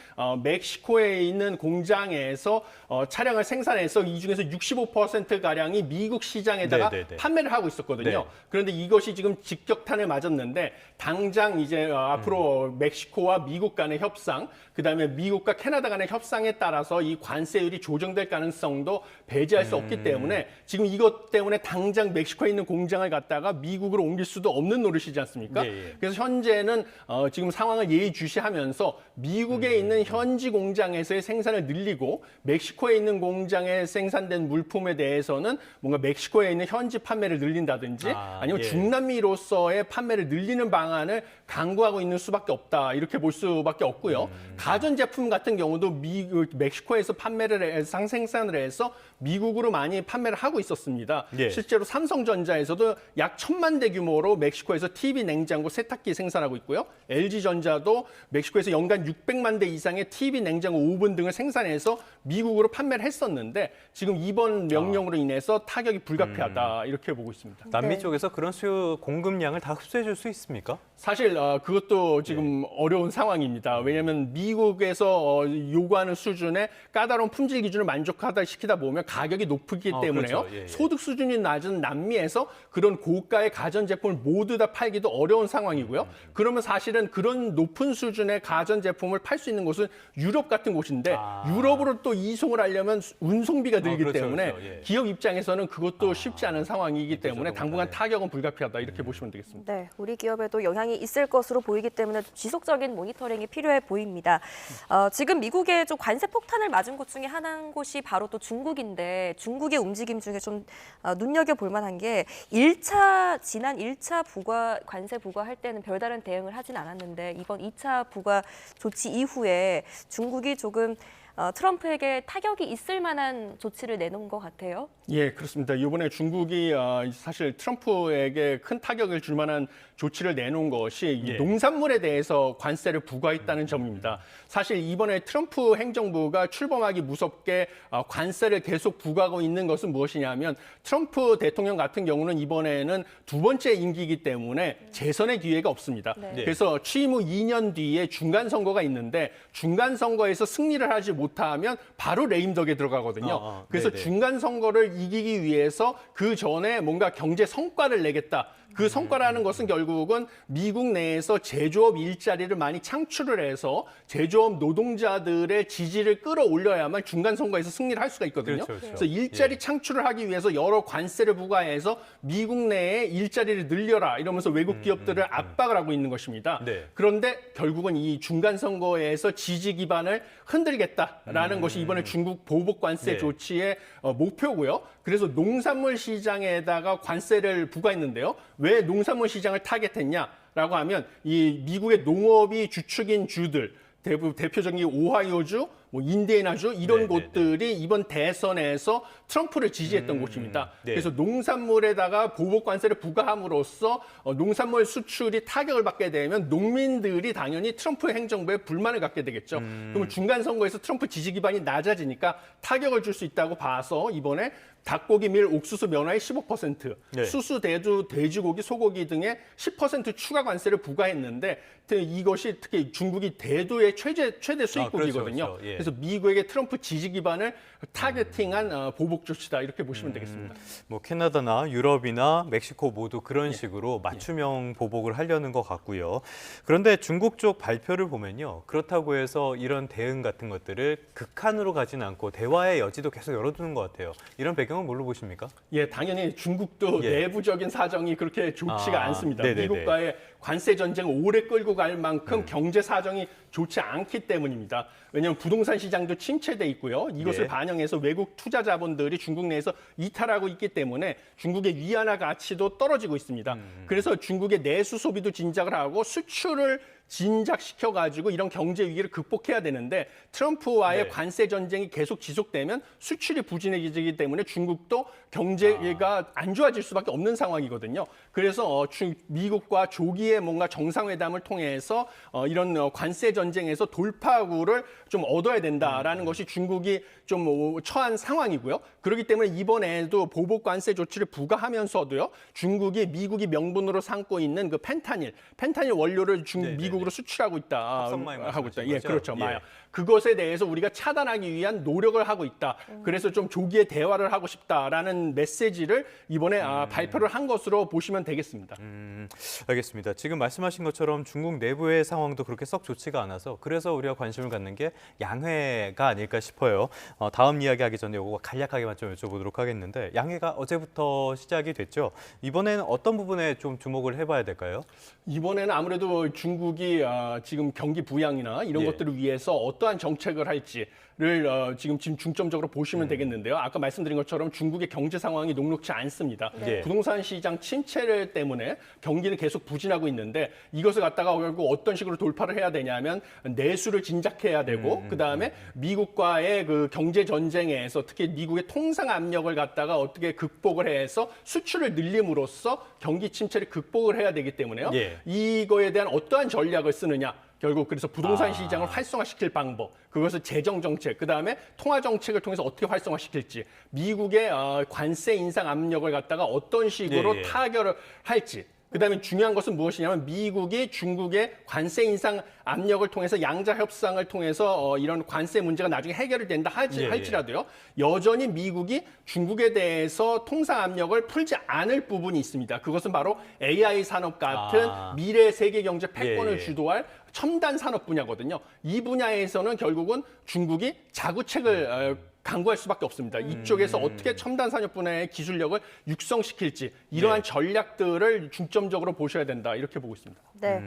멕시코에 있는 공장에서 차량을 생산해서 이 중에서 65%가량이 미국 시장에다가 판매를 하고 있었거든요. 그런데 이것이 지금 직격탄을 맞았는데 당장 이제 앞으로 멕시코와 미국 간의 협상, 그다음에 미국과 캐나다 간의 협상에 따라서 이 관세율이 조정될 가능성도 배제할 수 없기 때문에 지금 이것 때문에 당장 멕시코에 있는 공장을 갖다가 미국으로 옮길 수도 없는 노릇이지 않습니까? 그래서 현재는 지금 상황을 예의주시하면서 미국에 있는 현지 공장에서의 생산을 늘리고 멕시코에 있는 공장에 생산된 물품에 대해서는 뭔가 멕시코에 있는 현지 판매를 늘린다든지 아니면 중남미로서의 판매를 늘리는 방안을 강구하고 있는 수밖에 없다, 이렇게 볼 수밖에 없고요. 가전제품 같은 경우도 멕시코에서 생산을 해서 미국으로 많이 판매를 하고 있었습니다. 실제로 삼성전자에서도 약 1,000만 대 규모로 멕시코에서 TV, 냉장고, 세탁기 생산하고 있고요. LG전자도 멕시코에서 연간 600만 대 이상의 TV, 냉장고, 오븐 등을 생산해서 미국으로 판매를 했었는데 지금 이번 명령으로 인해서 타격이 불가피하다, 이렇게 보고 있습니다. 남미 쪽에서 그런 수요 공급량을 다 흡수해 줄 수 있습니까? 사실 그것도 지금 어려운 상황입니다. 왜냐하면 미국에서 요구하는 수준의 까다로운 품질 기준을 시키다 보면 가격이 높기 때문에요. 그렇죠. 소득 수준이 낮은 남미에서 그런 고가의 가전제품을 모두 다 팔기도 어려운 상황이고요. 그러면 사실은 그런 높은 수준의 가전제품을 팔 수 있는 곳은 유럽 같은 곳인데 유럽으로 또 이송을 하려면 운송비가 들기 때문에 기업 입장에서는 그것도 쉽지 않은 상황이기 때문에 당분간 타격은 불가피하다, 이렇게 보시면 되겠습니다. 네, 우리 기업에도 영향이 있을 것으로 보이기 때문에 지속적인 모니터링이 필요해 보입니다. 지금 미국의 좀 관세 폭탄을 맞은 곳 중에 하나인 곳이 바로 또 중국인데 중국의 움직임 중에 좀 눈여겨볼 만한 게 지난 1차 관세 부과할 때는 별다른 대응을 하진 않았는데 이번 2차 부과 조치 이후에 중국이 조금 트럼프에게 타격이 있을 만한 조치를 내놓은 것 같아요. 예, 그렇습니다. 이번에 중국이 사실 트럼프에게 큰 타격을 줄 만한 조치를 내놓은 것이 농산물에 대해서 관세를 부과했다는 점입니다. 사실 이번에 트럼프 행정부가 출범하기 무섭게 관세를 계속 부과하고 있는 것은 무엇이냐면 트럼프 대통령 같은 경우는 이번에는 두 번째 임기이기 때문에 재선의 기회가 없습니다. 그래서 취임 후 2년 뒤에 중간 선거가 있는데 중간 선거에서 승리를 하지 못하면 바로 레임덕에 들어가거든요. 그래서 중간 선거를 이기기 위해서 그 전에 뭔가 경제 성과를 내겠다. 그 성과라는 것은 결국은 미국 내에서 제조업 일자리를 많이 창출을 해서 제조업 노동자들의 지지를 끌어올려야만 중간 선거에서 승리를 할 수가 있거든요. 그래서 일자리 창출을 하기 위해서 여러 관세를 부과해서 미국 내에 일자리를 늘려라 이러면서 외국 기업들을 압박을 하고 있는 것입니다. 그런데 결국은 이 중간 선거에서 지지 기반을 흔들겠다라는 것이 이번에 중국 보복 관세 조치의 목표고요. 그래서 농산물 시장에다가 관세를 부과했는데요. 왜 농산물 시장을 타겟했냐라고 하면 이 미국의 농업이 주축인 주들, 대표적인 오하이오주, 인디애나주 이런 곳들이 이번 대선에서 트럼프를 지지했던 곳입니다. 그래서 농산물에다가 보복 관세를 부과함으로써 농산물 수출이 타격을 받게 되면 농민들이 당연히 트럼프 행정부에 불만을 갖게 되겠죠. 그러면 중간 선거에서 트럼프 지지 기반이 낮아지니까 타격을 줄 수 있다고 봐서 이번에 닭고기, 밀, 옥수수, 면화의 15%, 수수, 대두, 돼지고기, 소고기 등의 10% 추가 관세를 부과했는데 이것이 특히 중국이 대두의 최대 수입국이거든요. 그래서 미국에게 트럼프 지지 기반을 타겟팅한 보복 조치다 이렇게 보시면 되겠습니다. 뭐 캐나다나 유럽이나 멕시코 모두 그런 식으로 맞춤형 보복을 하려는 것 같고요. 그런데 중국 쪽 발표를 보면요. 그렇다고 해서 이런 대응 같은 것들을 극한으로 가진 않고 대화의 여지도 계속 열어두는 것 같아요. 이런 배경은 뭘로 보십니까? 예, 당연히 중국도 내부적인 사정이 그렇게 좋지가 않습니다. 미국과의 관세 전쟁을 오래 끌고 갈 만큼 경제 사정이 좋지 않기 때문입니다. 왜냐하면 부동산 시장도 침체돼 있고요. 이것을 반영해서 외국 투자 자본들이 중국 내에서 이탈하고 있기 때문에 중국의 위안화 가치도 떨어지고 있습니다. 그래서 중국의 내수 소비도 진작을 하고 수출을 진작시켜가지고 이런 경제 위기를 극복해야 되는데 트럼프와의 네. 관세 전쟁이 계속 지속되면 수출이 부진해지기 때문에 중국도 경제가 안 좋아질 수밖에 없는 상황이거든요. 그래서 미국과 조기에 뭔가 정상회담을 통해서 이런 관세 전쟁에서 돌파구를 좀 얻어야 된다라는 것이 중국이 좀 처한 상황이고요. 그렇기 때문에 이번에도 보복 관세 조치를 부과하면서도요. 중국이 미국이 명분으로 삼고 있는 그 펜타닐 원료를 미국으로 수출하고 있다. 합성마약 하고 있다. 말씀하시는 예, 거죠? 그렇죠. 예. 마약. 그것에 대해서 우리가 차단하기 위한 노력을 하고 있다. 그래서 좀 조기에 대화를 하고 싶다라는 메시지를 이번에 발표를 한 것으로 보시면 되겠습니다. 알겠습니다. 지금 말씀하신 것처럼 중국 내부의 상황도 그렇게 썩 좋지가 않아서 그래서 우리가 관심을 갖는 게 양회가 아닐까 싶어요. 다음 이야기하기 전에 이거 간략하게만 좀 여쭤보도록 하겠는데 양회가 어제부터 시작이 됐죠. 이번에는 어떤 부분에 좀 주목을 해봐야 될까요? 이번에는 아무래도 중국이 지금 경기 부양이나 이런 것들을 위해서 어떠한 정책을 할지를 지금 중점적으로 보시면 되겠는데요. 아까 말씀드린 것처럼 중국의 경제 상황이 녹록지 않습니다. 부동산 시장 침체 때문에 경기는 계속 부진하고 있는데 이것을 갖다가 결국 어떤 식으로 돌파를 해야 되냐면 내수를 진작해야 되고 그다음에 미국과의 그 경제 전쟁에서 특히 미국의 통상 압력을 갖다가 어떻게 극복을 해서 수출을 늘림으로써 경기 침체를 극복을 해야 되기 때문에요. 이거에 대한 어떠한 전략을 쓰느냐. 결국 그래서 부동산 시장을 활성화시킬 방법, 그것을 재정 정책, 그다음에 통화 정책을 통해서 어떻게 활성화시킬지, 미국의 관세 인상 압력을 갖다가 어떤 식으로 타결을 할지. 그다음에 중요한 것은 무엇이냐면 미국이 중국의 관세 인상 압력을 통해서 양자 협상을 통해서 이런 관세 문제가 나중에 해결이 된다 할지라도요. 여전히 미국이 중국에 대해서 통상 압력을 풀지 않을 부분이 있습니다. 그것은 바로 AI 산업 같은 미래 세계 경제 패권을 주도할 첨단 산업 분야거든요. 이 분야에서는 결국은 중국이 자구책을 강구할 수밖에 없습니다. 이쪽에서 어떻게 첨단 산업 분야의 기술력을 육성시킬지 이러한 전략들을 중점적으로 보셔야 된다 이렇게 보고 있습니다. 네.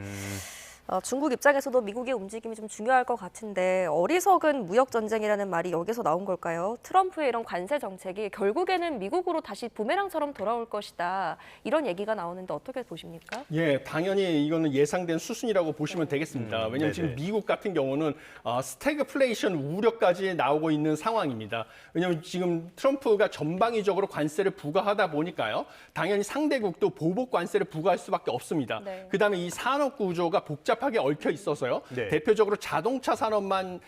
중국 입장에서도 미국의 움직임이 좀 중요할 것 같은데 어리석은 무역 전쟁이라는 말이 여기서 나온 걸까요? 트럼프의 이런 관세 정책이 결국에는 미국으로 다시 부메랑처럼 돌아올 것이다. 이런 얘기가 나오는데 어떻게 보십니까? 예, 당연히 이거는 예상된 수순이라고 보시면 되겠습니다. 왜냐하면 지금 미국 같은 경우는 스태그플레이션 우려까지 나오고 있는 상황입니다. 왜냐하면 지금 트럼프가 전방위적으로 관세를 부과하다 보니까요. 당연히 상대국도 보복 관세를 부과할 수밖에 없습니다. 그다음에 이 산업 구조가 복잡하게 얽혀 있어서요. 대표적으로 자동차 산업만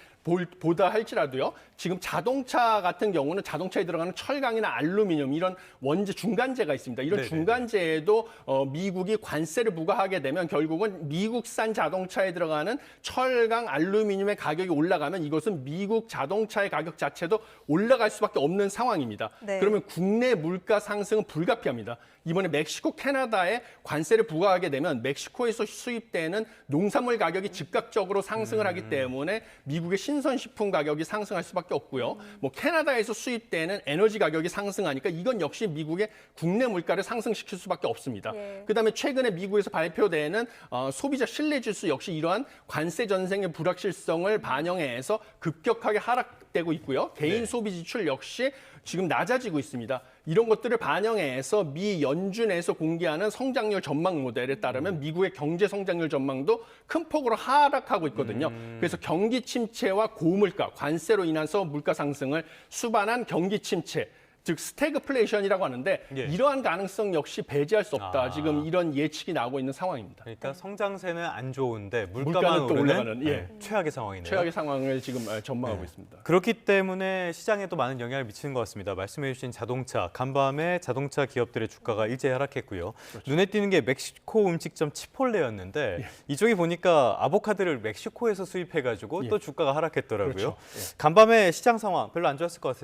보다 할지라도요. 지금 자동차 같은 경우는 자동차에 들어가는 철강이나 알루미늄 이런 원재 중간재가 있습니다. 이런 중간재에도 미국이 관세를 부과하게 되면 결국은 미국산 자동차에 들어가는 철강, 알루미늄의 가격이 올라가면 이것은 미국 자동차의 가격 자체도 올라갈 수밖에 없는 상황입니다. 그러면 국내 물가 상승은 불가피합니다. 이번에 멕시코, 캐나다에 관세를 부과하게 되면 멕시코에서 수입되는 농산물 가격이 즉각적으로 상승을 하기 때문에 미국의 신선식품 가격이 상승할 수밖에 없고요. 뭐 캐나다에서 수입되는 에너지 가격이 상승하니까 이건 역시 미국의 국내 물가를 상승시킬 수밖에 없습니다. 그다음에 최근에 미국에서 발표되는 소비자 신뢰지수 역시 이러한 관세 전쟁의 불확실성을 반영해서 급격하게 하락되고 있고요. 개인 소비 지출 역시 지금 낮아지고 있습니다. 이런 것들을 반영해서 미 연준에서 공개하는 성장률 전망 모델에 따르면 미국의 경제 성장률 전망도 큰 폭으로 하락하고 있거든요. 그래서 경기 침체와 고물가, 관세로 인해서 물가 상승을 수반한 경기 침체, 즉 스태그플레이션이라고 하는데 이러한 가능성 역시 배제할 수 없다. 지금 이런 예측이 나오고 있는 상황입니다. 그러니까 성장세는 안 좋은데 물가만 또 오르는 올라가는 최악의 상황이네요. 최악의 상황을 지금 전망하고 있습니다. 그렇기 때문에 시장에도 많은 영향을 미치는 것 같습니다. 말씀해 주신 자동차, 간밤에 자동차 기업들의 주가가 일제히 하락했고요. 눈에 띄는 게 멕시코 음식점 치폴레였는데 이쪽에 보니까 아보카도를 멕시코에서 수입해가지고 또 주가가 하락했더라고요. 간밤에 시장 상황 별로 안 좋았을 것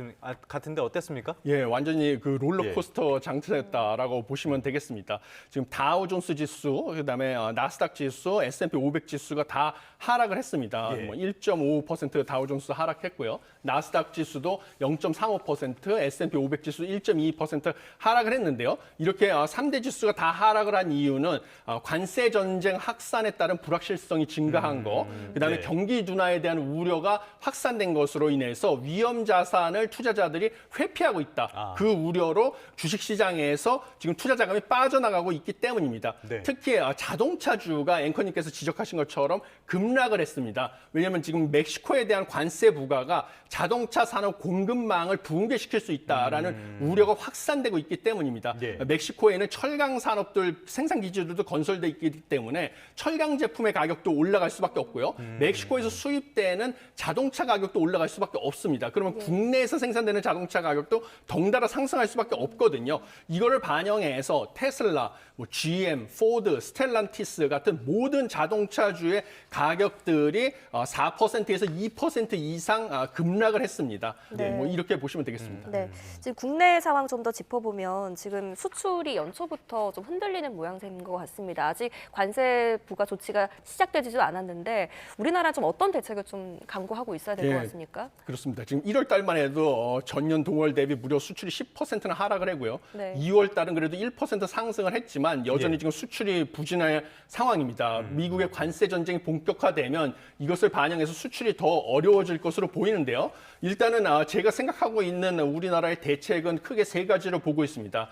같은데 어땠습니까? 예, 완전히 그 롤러코스터 장세였다라고 보시면 되겠습니다. 지금 다우존스 지수, 그다음에 나스닥 지수, S&P 500 지수가 다 하락을 했습니다. 뭐 1.55% 다우존스 하락했고요. 나스닥 지수도 0.35%, S&P 500 지수 1.22% 하락을 했는데요. 이렇게 3대 지수가 다 하락을 한 이유는 관세 전쟁 확산에 따른 불확실성이 증가한 거, 그다음에 경기 둔화에 대한 우려가 확산된 것으로 인해서 위험 자산을 투자자들이 회피하고 있다. 있다. 그 우려로 주식시장에서 지금 투자 자금이 빠져나가고 있기 때문입니다. 네. 특히 자동차주가 앵커님께서 지적하신 것처럼 급락을 했습니다. 왜냐하면 지금 멕시코에 대한 관세 부과가 자동차 산업 공급망을 붕괴시킬 수 있다라는 우려가 확산되고 있기 때문입니다. 네. 멕시코에는 철강 산업들 생산 기지들도 건설돼 있기 때문에 철강 제품의 가격도 올라갈 수밖에 없고요. 멕시코에서 수입되는 자동차 가격도 올라갈 수밖에 없습니다. 그러면 국내에서 생산되는 자동차 가격도 덩달아 상승할 수밖에 없거든요. 이거를 반영해서 테슬라, GM, 포드, 스텔란티스 같은 모든 자동차주의 가격들이 4%에서 2% 이상 급락을 했습니다. 네. 뭐 이렇게 보시면 되겠습니다. 네, 지금 국내 상황 좀 더 짚어보면 지금 수출이 연초부터 좀 흔들리는 모양새인 것 같습니다. 아직 관세 부과 조치가 시작되지도 않았는데 우리나라 좀 어떤 대책을 좀 강구하고 있어야 될 것 같습니까? 그렇습니다. 지금 1월 달만 해도 전년 동월 대비 무려 수출이 10%나 하락을 했고요. 네. 2월 달은 그래도 1% 상승을 했지만 여전히 지금 수출이 부진할 상황입니다. 미국의 관세 전쟁이 본격화되면 이것을 반영해서 수출이 더 어려워질 것으로 보이는데요. 일단은 제가 생각하고 있는 우리나라의 대책은 크게 세 가지로 보고 있습니다.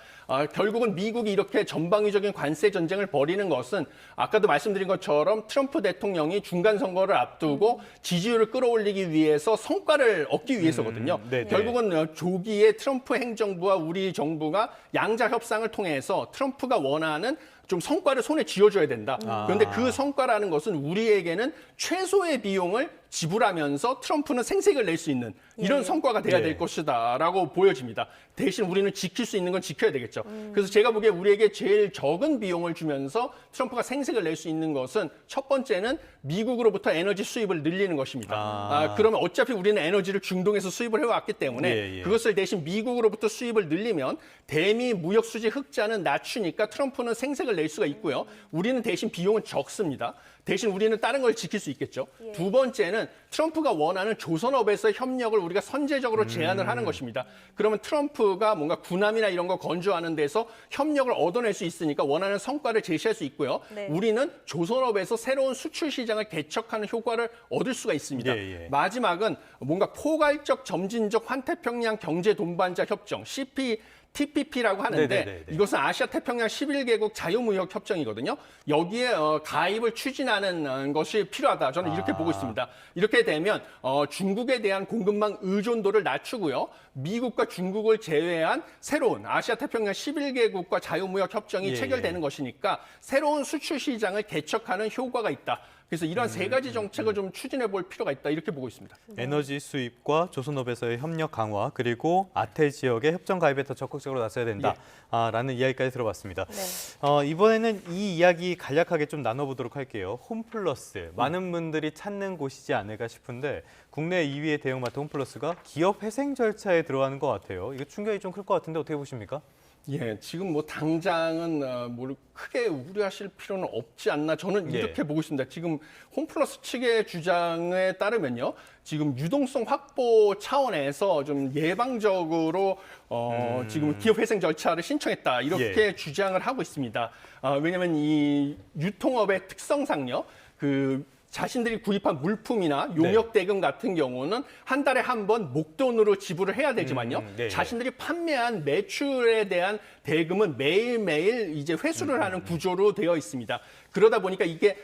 결국은 미국이 이렇게 전방위적인 관세 전쟁을 벌이는 것은 아까도 말씀드린 것처럼 트럼프 대통령이 중간 선거를 앞두고 지지율을 끌어올리기 위해서 성과를 얻기 위해서거든요. 결국은 조기에 트럼프 행정부와 우리 정부가 양자 협상을 통해서 트럼프가 원하는 좀 성과를 손에 쥐어줘야 된다. 그런데 그 성과라는 것은 우리에게는 최소의 비용을 지불하면서 트럼프는 생색을 낼 수 있는 이런 성과가 돼야 될 것이다라고 보여집니다. 대신 우리는 지킬 수 있는 건 지켜야 되겠죠. 그래서 제가 보기에 우리에게 제일 적은 비용을 주면서 트럼프가 생색을 낼 수 있는 것은 첫 번째는 미국으로부터 에너지 수입을 늘리는 것입니다. 그러면 어차피 우리는 에너지를 중동에서 수입을 해왔기 때문에 그것을 대신 미국으로부터 수입을 늘리면 대미 무역 수지 흑자는 낮추니까 트럼프는 생색을 낼 수가 있고요. 우리는 대신 비용은 적습니다. 대신 우리는 다른 걸 지킬 수 있겠죠. 두 번째는 트럼프가 원하는 조선업에서 협력을 우리가 선제적으로 제한을 하는 것입니다. 그러면 트럼프가 뭔가 군함이나 이런 거 건조하는 데서 협력을 얻어낼 수 있으니까 원하는 성과를 제시할 수 있고요. 우리는 조선업에서 새로운 수출 시장을 개척하는 효과를 얻을 수가 있습니다. 마지막은 뭔가 포괄적 점진적 환태평양 경제 동반자 협정 TPP라고 하는데 이것은 아시아 태평양 11개국 자유무역 협정이거든요. 여기에 가입을 추진하는 것이 필요하다. 저는 이렇게 보고 있습니다. 이렇게 되면 중국에 대한 공급망 의존도를 낮추고요. 미국과 중국을 제외한 새로운 아시아 태평양 11개국과 자유무역 협정이 체결되는 것이니까 새로운 수출 시장을 개척하는 효과가 있다. 그래서 이러한 세 가지 정책을 좀 추진해 볼 필요가 있다 이렇게 보고 있습니다. 에너지 수입과 조선업에서의 협력 강화 그리고 아태 지역의 협정 가입에 더 적극적으로 나서야 된다라는 이야기까지 들어봤습니다. 이번에는 이 이야기 간략하게 좀 나눠보도록 할게요. 홈플러스 많은 분들이 찾는 곳이지 않을까 싶은데 국내 2위의 대형마트 홈플러스가 기업 회생 절차에 들어가는 것 같아요. 이거 충격이 좀 클 것 같은데 어떻게 보십니까? 지금 뭐 당장은 뭘 크게 우려하실 필요는 없지 않나 저는 이렇게 보고 있습니다. 지금 홈플러스 측의 주장에 따르면요. 지금 유동성 확보 차원에서 좀 예방적으로 지금 기업 회생 절차를 신청했다. 이렇게 주장을 하고 있습니다. 왜냐하면 이 유통업의 특성상요. 자신들이 구입한 물품이나 용역 대금 같은 경우는 한 달에 한 번 목돈으로 지불을 해야 되지만요. 자신들이 판매한 매출에 대한 대금은 매일매일 이제 회수를 하는 구조로 되어 있습니다. 그러다 보니까 이게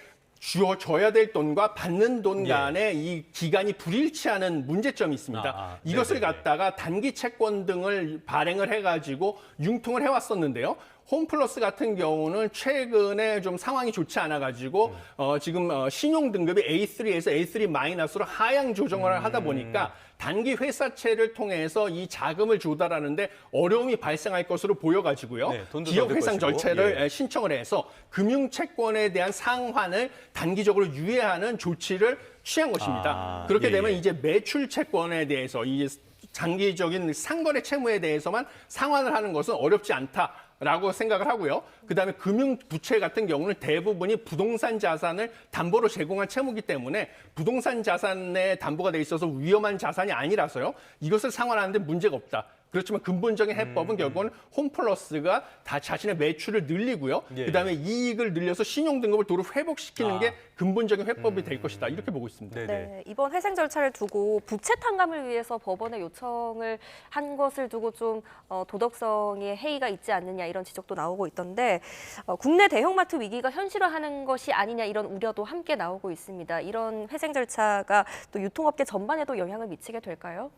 줘야 될 돈과 받는 돈 간의 이 기간이 불일치하는 문제점이 있습니다. 이것을 갖다가 단기 채권 등을 발행을 해가지고 융통을 해왔었는데요. 홈플러스 같은 경우는 최근에 좀 상황이 좋지 않아가지고 지금 신용 등급이 A3에서 A3-로 하향 조정을 하다 보니까 단기 회사채를 통해서 이 자금을 조달하는데 어려움이 발생할 것으로 보여가지고요. 기업 회상 절차를 신청을 해서 금융채권에 대한 상환을 단기적으로 유예하는 조치를 취한 것입니다. 그렇게 되면 이제 매출 채권에 대해서 이 장기적인 상거래 채무에 대해서만 상환을 하는 것은 어렵지 않다라고 생각을 하고요. 그다음에 금융 부채 같은 경우는 대부분이 부동산 자산을 담보로 제공한 채무이기 때문에 부동산 자산에 담보가 돼 있어서 위험한 자산이 아니라서요. 이것을 상환하는데 문제가 없다. 그렇지만 근본적인 해법은 결국은 홈플러스가 다 자신의 매출을 늘리고요. 그다음에 이익을 늘려서 신용 등급을 도로 회복시키는 게 근본적인 해법이 될 것이다. 이렇게 보고 있습니다. 네, 이번 회생 절차를 두고 부채 탕감을 위해서 법원에 요청을 한 것을 두고 좀 도덕성의 해이가 있지 않느냐 이런 지적도 나오고 있던데 국내 대형마트 위기가 현실화하는 것이 아니냐 이런 우려도 함께 나오고 있습니다. 이런 회생 절차가 또 유통업계 전반에도 영향을 미치게 될까요?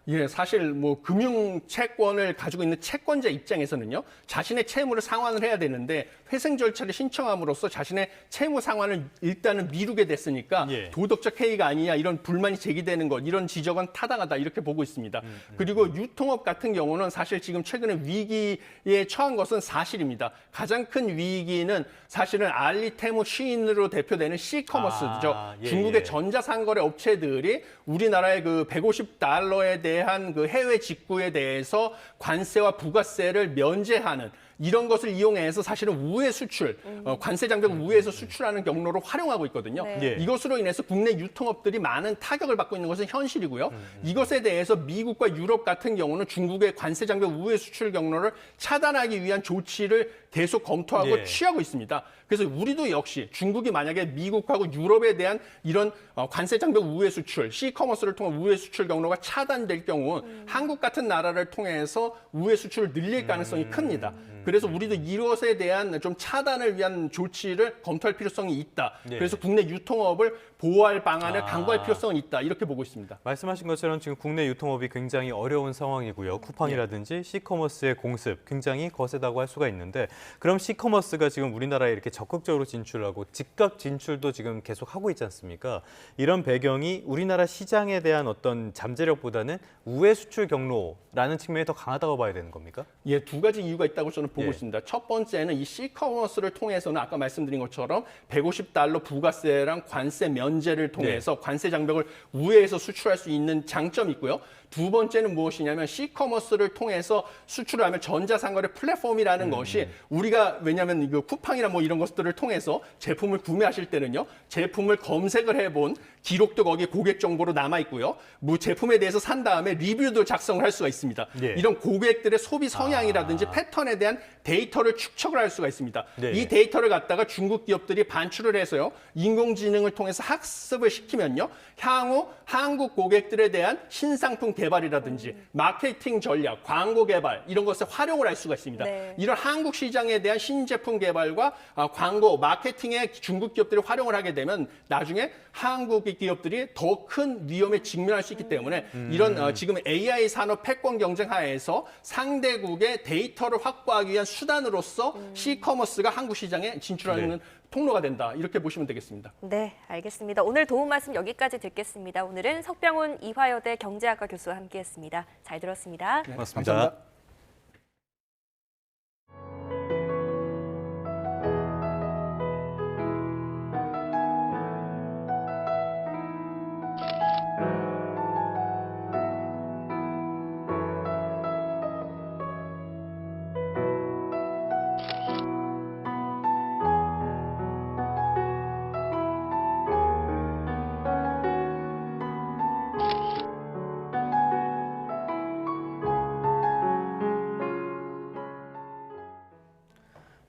예, 사실 뭐 금융 채권을 가지고 있는 채권자 입장에서는요, 자신의 채무를 상환을 해야 되는데 회생 절차를 신청함으로써 자신의 채무 상환을 일단은 미루게 됐으니까 도덕적 해이가 아니냐 이런 불만이 제기되는 것, 이런 지적은 타당하다 이렇게 보고 있습니다. 그리고 유통업 같은 경우는 사실 지금 최근에 위기에 처한 것은 사실입니다. 가장 큰 위기는 사실은 알리테무 시인으로 대표되는 C커머스죠. 중국의 전자상거래 업체들이 우리나라의 그 150달러에 대한 그 해외 직구에 대해서 관세와 부가세를 면제하는 이런 것을 이용해서 사실은 우회 수출, 관세 장벽 우회해서 수출하는 경로로 활용하고 있거든요. 이것으로 인해서 국내 유통업들이 많은 타격을 받고 있는 것은 현실이고요. 이것에 대해서 미국과 유럽 같은 경우는 중국의 관세 장벽 우회 수출 경로를 차단하기 위한 조치를 계속 검토하고 취하고 있습니다. 그래서 우리도 역시 중국이 만약에 미국하고 유럽에 대한 이런 관세 장벽 우회 수출, C커머스를 통한 우회 수출 경로가 차단될 경우 한국 같은 나라를 통해서 우회 수출을 늘릴 가능성이 큽니다. 그래서 우리도 이것에 대한 좀 차단을 위한 조치를 검토할 필요성이 있다. 그래서 국내 유통업을 보호할 방안을 강구할 필요성은 있다. 이렇게 보고 있습니다. 말씀하신 것처럼 지금 국내 유통업이 굉장히 어려운 상황이고요. 쿠팡이라든지 C커머스의 공습 굉장히 거세다고 할 수가 있는데 그럼 C커머스가 지금 우리나라에 이렇게 적극적으로 진출하고 즉각 진출도 지금 계속 하고 있지 않습니까? 이런 배경이 우리나라 시장에 대한 어떤 잠재력보다는 우회 수출 경로라는 측면이 더 강하다고 봐야 되는 겁니까? 예, 두 가지 이유가 있다고 저는 보고 있습니다. 첫 번째는 이 C커머스를 통해서는 아까 말씀드린 것처럼 150달러 부가세랑 관세 면제를 통해서 관세 장벽을 우회해서 수출할 수 있는 장점이 있고요. 두 번째는 무엇이냐면 C커머스를 통해서 수출을 하면 전자상거래 플랫폼이라는 것이 우리가 왜냐하면 이거 쿠팡이나 뭐 이런 것들을 통해서 제품을 구매하실 때는요. 제품을 검색을 해본 기록도 거기에 고객 정보로 남아 있고요. 뭐 제품에 대해서 산 다음에 리뷰도 작성을 할 수가 있습니다. 이런 고객들의 소비 성향이라든지 패턴에 대한 데이터를 축적을 할 수가 있습니다. 이 데이터를 갖다가 중국 기업들이 반출을 해서요. 인공지능을 통해서 학습을 시키면요. 향후 한국 고객들에 대한 신상품 개발이라든지 마케팅 전략, 광고 개발 이런 것을 활용을 할 수가 있습니다. 이런 한국 시장에 대한 신제품 개발과 광고, 마케팅에 중국 기업들이 활용을 하게 되면 나중에 한국 기업들이 더 큰 위험에 직면할 수 있기 때문에 이런 지금 AI 산업 패권 경쟁 하에서 상대국의 데이터를 확보하기 위한 수단으로서 C커머스가 한국 시장에 진출하는 통로가 된다. 이렇게 보시면 되겠습니다. 네, 알겠습니다. 오늘 도움 말씀 여기까지 듣겠습니다. 오늘은 석병훈 이화여대 경제학과 교수와 함께했습니다. 잘 들었습니다. 네, 고맙습니다. 감사합니다.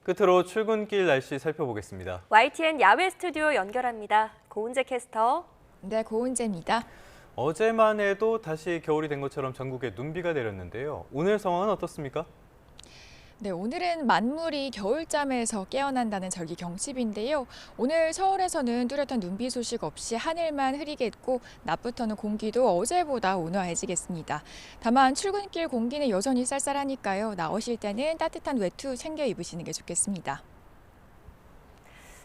끝으로 출근길 날씨 살펴보겠습니다. YTN 야외 스튜디오 연결합니다. 고은재 캐스터. 네, 고은재입니다. 어제만 해도 다시 겨울이 된 것처럼 전국에 눈비가 내렸는데요. 오늘 상황은 어떻습니까? 네, 오늘은 만물이 겨울잠에서 깨어난다는 절기 경칩인데요. 오늘 서울에서는 뚜렷한 눈비 소식 없이 하늘만 흐리겠고 낮부터는 공기도 어제보다 온화해지겠습니다. 다만 출근길 공기는 여전히 쌀쌀하니까요. 나오실 때는 따뜻한 외투 챙겨 입으시는 게 좋겠습니다.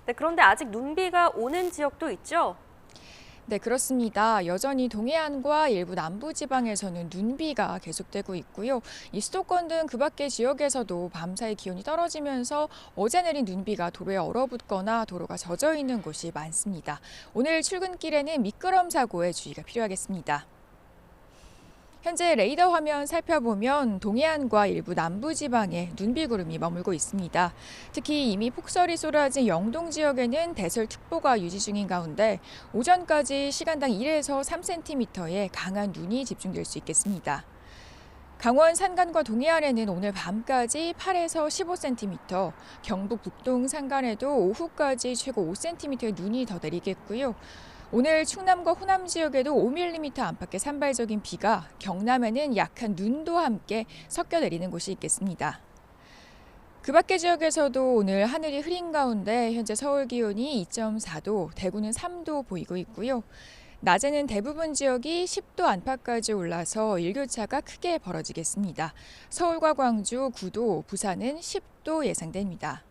네, 그런데 아직 눈비가 오는 지역도 있죠? 네, 그렇습니다. 여전히 동해안과 일부 남부지방에서는 눈비가 계속되고 있고요. 이 수도권 등 그 밖의 지역에서도 밤사이 기온이 떨어지면서 어제 내린 눈비가 도로에 얼어붙거나 도로가 젖어 있는 곳이 많습니다. 오늘 출근길에는 미끄럼 사고에 주의가 필요하겠습니다. 현재 레이더 화면 살펴보면 동해안과 일부 남부지방에 눈비구름이 머물고 있습니다. 특히 이미 폭설이 쏟아진 영동 지역에는 대설특보가 유지 중인 가운데 오전까지 시간당 1에서 3cm의 강한 눈이 집중될 수 있겠습니다. 강원 산간과 동해안에는 오늘 밤까지 8에서 15cm, 경북 북동 산간에도 오후까지 최고 5cm의 눈이 더 내리겠고요. 오늘 충남과 호남 지역에도 5mm 안팎의 산발적인 비가, 경남에는 약한 눈도 함께 섞여 내리는 곳이 있겠습니다. 그 밖의 지역에서도 오늘 하늘이 흐린 가운데 현재 서울 기온이 2.4도, 대구는 3도 보이고 있고요. 낮에는 대부분 지역이 10도 안팎까지 올라서 일교차가 크게 벌어지겠습니다. 서울과 광주 9도, 부산은 10도 예상됩니다.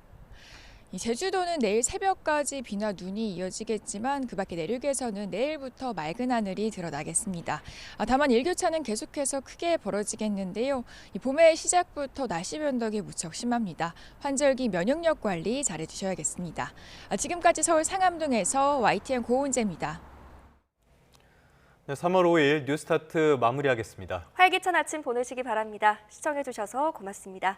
제주도는 내일 새벽까지 비나 눈이 이어지겠지만 그 밖에 내륙에서는 내일부터 맑은 하늘이 드러나겠습니다. 다만 일교차는 계속해서 크게 벌어지겠는데요. 봄의 시작부터 날씨 변덕이 무척 심합니다. 환절기 면역력 관리 잘해주셔야겠습니다. 지금까지 서울 상암동에서 YTN 고은재입니다. 네, 3월 5일 뉴스타트 마무리하겠습니다. 활기찬 아침 보내시기 바랍니다. 시청해주셔서 고맙습니다.